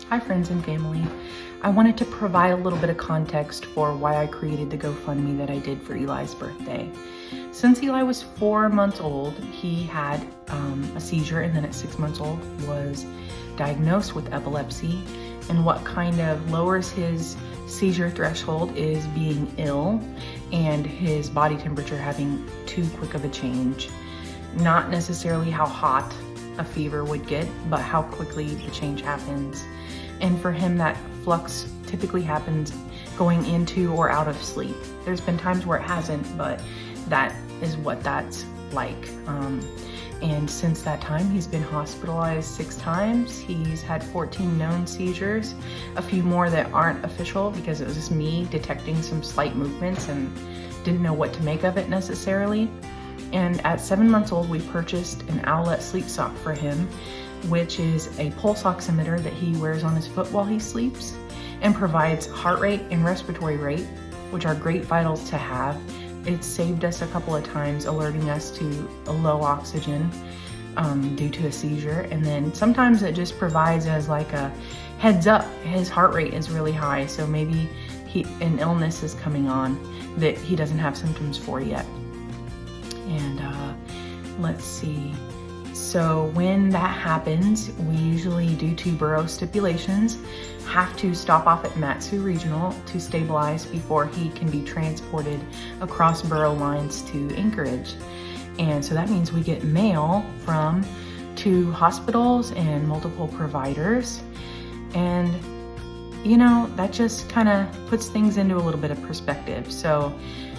Hi friends and family. I wanted to provide a little bit of context for why I created the GoFundMe that I did for Eli's birthday. Since Eli was 4 months old, he had a seizure, and then at 6 months old was diagnosed with epilepsy. And what kind of lowers his seizure threshold is being ill and his body temperature having too quick of a change. Not necessarily how hot a fever would get, but how quickly the change happens. And for him, that flux typically happens going into or out of sleep. There's been times where it hasn't, but that is what that's like. And since that time, he's been hospitalized 6 times. He's had 14 known seizures, a few more that aren't official because it was just me detecting some slight movements and didn't know what to make of it necessarily. And at 7 months old, we purchased an Owlet sleep sock for him, which is a pulse oximeter that he wears on his foot while he sleeps and provides heart rate and respiratory rate, which are great vitals to have. It's saved us a couple of times, alerting us to a low oxygen due to a seizure. And then sometimes it just provides as like a heads up, his heart rate is really high, so maybe an illness is coming on that he doesn't have symptoms for yet. And let's see. So when that happens, we usually, due to borough stipulations, have to stop off at Matsu Regional to stabilize before he can be transported across borough lines to Anchorage. And so that means we get mail from 2 hospitals and multiple providers. And you know, that just kind of puts things into a little bit of perspective. So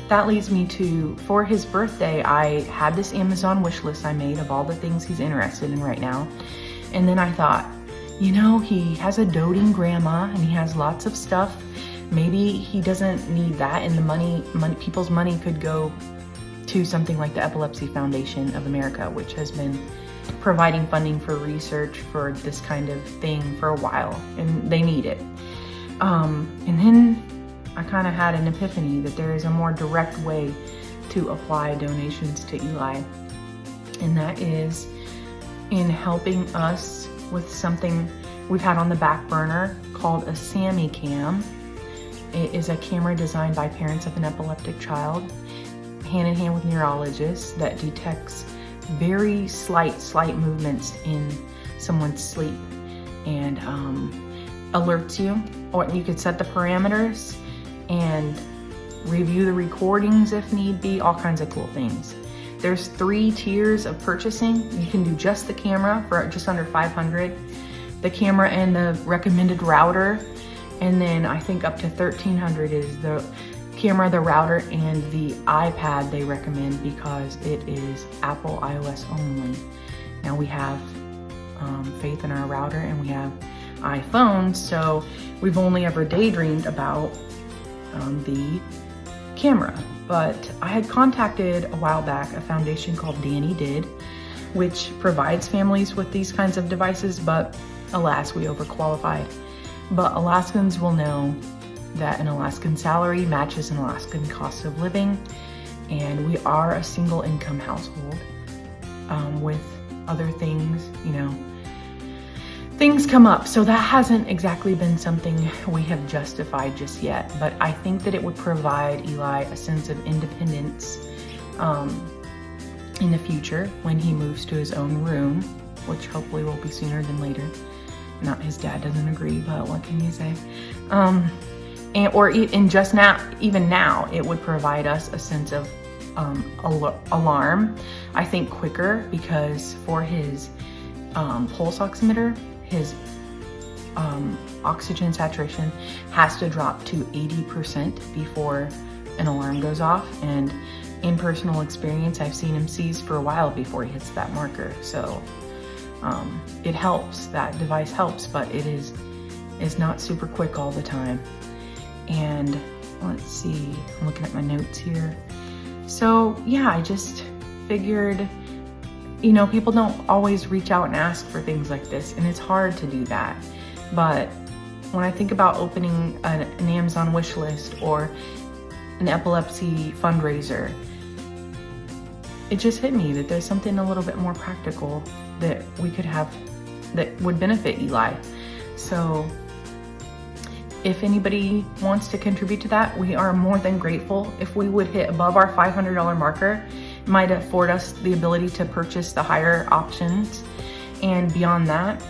that leads me to, for his birthday, I had this Amazon wish list I made of all the things he's interested in right now. And then I thought, you know, he has a doting grandma and he has lots of stuff. Maybe he doesn't need that, and the money, people's money could go to something like the Epilepsy Foundation of America, which has been providing funding for research for this kind of thing for a while, and they need it. And then I kind of had an epiphany that there is a more direct way to apply donations to Eli, and that is in helping us with something we've had on the back burner called a SAMi cam. It is a camera designed by parents of an epileptic child, hand in hand with neurologists, that detects very slight movements in someone's sleep and alerts you, or you could set the parameters and review the recordings if need be, all kinds of cool things. There's 3 tiers of purchasing. You can do just the camera for just under $500, the camera and the recommended router, and then I think up to $1,300 is the camera, the router, and the iPad they recommend because it is Apple iOS only. Now we have faith in our router and we have iPhones, so we've only ever daydreamed about the camera. But I had contacted a while back a foundation called Danny Did, which provides families with these kinds of devices, but alas, we overqualified. But Alaskans will know that an Alaskan salary matches an Alaskan cost of living, and we are a single income household with other things, you know, things come up. So that hasn't exactly been something we have justified just yet, but I think that it would provide Eli a sense of independence in the future when he moves to his own room, which hopefully will be sooner than later. Not his dad doesn't agree, but what can you say? And just now, even now, it would provide us a sense of alarm, I think quicker, because for his pulse oximeter, his oxygen saturation has to drop to 80% before an alarm goes off. And in personal experience, I've seen him seize for a while before he hits that marker. So it helps, that device helps, but it is not super quick all the time. And let's see, I'm looking at my notes here. So yeah, I just figured, you know, people don't always reach out and ask for things like this, and it's hard to do that. But when I think about opening an Amazon wish list or an epilepsy fundraiser, it just hit me that there's something a little bit more practical that we could have that would benefit Eli. So if anybody wants to contribute to that, we are more than grateful. If we would hit above our $500 marker, it might afford us the ability to purchase the higher options. And beyond that,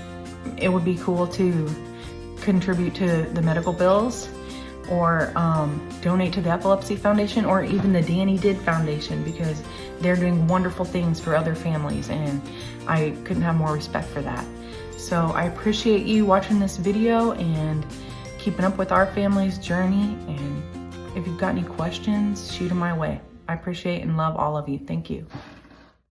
it would be cool to contribute to the medical bills, or donate to the Epilepsy Foundation, or even the Danny Did Foundation, because they're doing wonderful things for other families, and I couldn't have more respect for that. So I appreciate you watching this video and keeping up with our family's journey. And if you've got any questions, shoot them my way. I appreciate and love all of you. Thank you.